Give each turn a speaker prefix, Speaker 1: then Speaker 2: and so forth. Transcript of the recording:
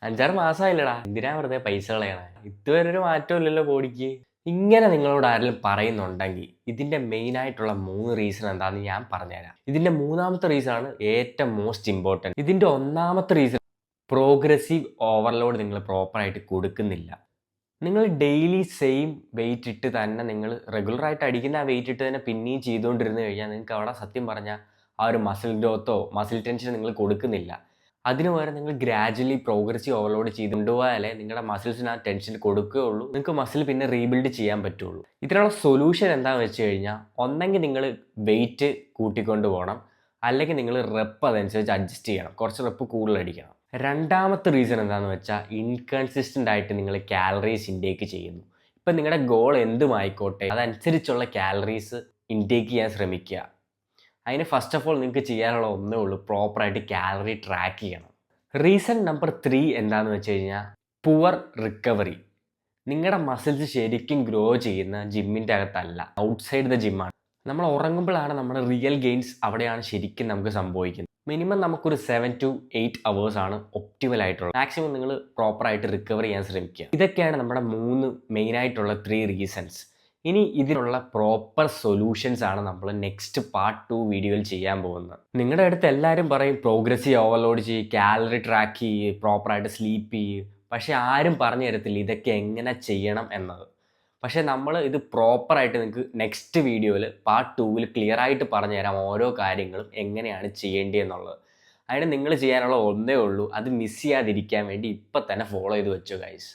Speaker 1: 5-6 മാസമായില്ലടാ. എന്തിനാ വെറുതെ പൈസ കളയണേ? ഇതുവരെ ഒരു മാറ്റവും ഇല്ലല്ലോ ബോഡിക്ക്. ഇങ്ങനെ നിങ്ങളോട് ആരെങ്കിലും പറയുന്നുണ്ടെങ്കിൽ ഇതിന്റെ മെയിൻ ആയിട്ടുള്ള 3 റീസൺ എന്താണെന്ന് ഞാൻ പറഞ്ഞുതരാം. ഇതിന്റെ മൂന്നാമത്തെ റീസൺ ആണ് ഏറ്റവും മോസ്റ്റ് ഇമ്പോർട്ടൻറ്റ്. ഇതിന്റെ ഒന്നാമത്തെ റീസൺ പ്രോഗ്രസീവ് ഓവർലോഡ് നിങ്ങൾ പ്രോപ്പറായിട്ട് കൊടുക്കുന്നില്ല. നിങ്ങൾ ഡെയിലി സെയിം വെയിറ്റ് ഇട്ട് തന്നെ നിങ്ങൾ റെഗുലറായിട്ട് അടിക്കുന്ന ആ വെയിറ്റ് ഇട്ട് തന്നെ പിന്നെയും ചെയ്തുകൊണ്ടിരുന്നു കഴിഞ്ഞാൽ നിങ്ങൾക്ക് അവിടെ സത്യം പറഞ്ഞാൽ ആ ഒരു മസിൽ ഗ്രോത്തോ മസിൽ ടെൻഷനോ നിങ്ങൾ കൊടുക്കുന്നില്ല. അതിന് പകരം നിങ്ങൾ ഗ്രാജുവലി പ്രോഗ്രസീവ് ഓവർലോഡ് ചെയ്തുകൊണ്ടുപോയാലേ നിങ്ങളുടെ മസിൽസിന് ആ ടെൻഷൻ കൊടുക്കുകയുള്ളൂ, നിങ്ങൾക്ക് മസിൽ പിന്നെ റീബിൽഡ് ചെയ്യാൻ പറ്റുള്ളൂ. ഇതിനുള്ള സൊല്യൂഷൻ എന്താണെന്ന് വെച്ച് കഴിഞ്ഞാൽ ഒന്നെങ്കിൽ നിങ്ങൾ വെയിറ്റ് കൂട്ടിക്കൊണ്ട് പോകണം, അല്ലെങ്കിൽ നിങ്ങൾ റെപ്പ് അതനുസരിച്ച് അഡ്ജസ്റ്റ് ചെയ്യണം, കുറച്ച് റെപ്പ് കൂടുതൽ അടിക്കണം. രണ്ടാമത്തെ റീസൺ എന്താണെന്ന് വെച്ചാൽ ഇൻകൺസിസ്റ്റൻ്റ് ആയിട്ട് നിങ്ങൾ കാലറീസ് ഇൻടേക്ക് ചെയ്യുന്നു. ഇപ്പം നിങ്ങളുടെ ഗോൾ എന്തുമായിക്കോട്ടെ അതനുസരിച്ചുള്ള കാലറീസ് ഇൻടേക്ക് ചെയ്യാൻ ശ്രമിക്കുക. അതിന് ഫസ്റ്റ് ഓഫ് ഓൾ നിങ്ങൾക്ക് ചെയ്യാനുള്ള ഒന്നേ ഉള്ളൂ, പ്രോപ്പറായിട്ട് കാലറി ട്രാക്ക് ചെയ്യണം. റീസൺ നമ്പർ 3 എന്താണെന്ന് വെച്ച് കഴിഞ്ഞാൽ പുവർ റിക്കവറി. നിങ്ങളുടെ മസിൽസ് ശരിക്കും ഗ്രോ ചെയ്യുന്ന ജിമ്മിൻ്റെ അകത്തല്ല, ഔട്ട്സൈഡ് ദ ജിമ്മാണ്. നമ്മൾ ഉറങ്ങുമ്പോഴാണ് നമ്മുടെ റിയൽ ഗെയിൻസ് അവിടെയാണ് ശരിക്കും നമുക്ക് സംഭവിക്കുന്നത്. മിനിമം നമുക്കൊരു 7 to 8 hours ആണ് ഒപ്റ്റിമൽ ആയിട്ടുള്ളത്. മാക്സിമം നിങ്ങൾ പ്രോപ്പറായിട്ട് റിക്കവർ ചെയ്യാൻ ശ്രമിക്കുക. ഇതൊക്കെയാണ് നമ്മുടെ 3 മെയിനായിട്ടുള്ള 3 റീസൺസ്. ഇനി ഇതിനുള്ള പ്രോപ്പർ സൊല്യൂഷൻസ് ആണ് നമ്മൾ നെക്സ്റ്റ് പാർട്ട് 2 വീഡിയോയിൽ ചെയ്യാൻ പോകുന്നത്. നിങ്ങളുടെ അടുത്ത് എല്ലാവരും പറയും പ്രോഗ്രസീവ് ഓവർലോഡ് ചെയ്യ്, കാലറി ട്രാക്ക് ചെയ്യ്, പ്രോപ്പറായിട്ട് സ്ലീപ്പ് ചെയ്യ്. പക്ഷേ ആരും പറഞ്ഞു തരത്തില്ല ഇതൊക്കെ എങ്ങനെ ചെയ്യണം എന്നത്. പക്ഷേ നമ്മൾ ഇത് പ്രോപ്പറായിട്ട് നിങ്ങൾക്ക് നെക്സ്റ്റ് വീഡിയോയിൽ പാർട്ട് 2 ക്ലിയർ ആയിട്ട് പറഞ്ഞു തരാം ഓരോ കാര്യങ്ങളും എങ്ങനെയാണ് ചെയ്യേണ്ടതെന്നുള്ളത്. അതിന് നിങ്ങൾ ചെയ്യാനുള്ള ഒന്നേ ഉള്ളൂ, അത് മിസ് ചെയ്യാതിരിക്കാൻ വേണ്ടി ഇപ്പം തന്നെ ഫോളോ ചെയ്ത് വെച്ചോ ഗൈസ്.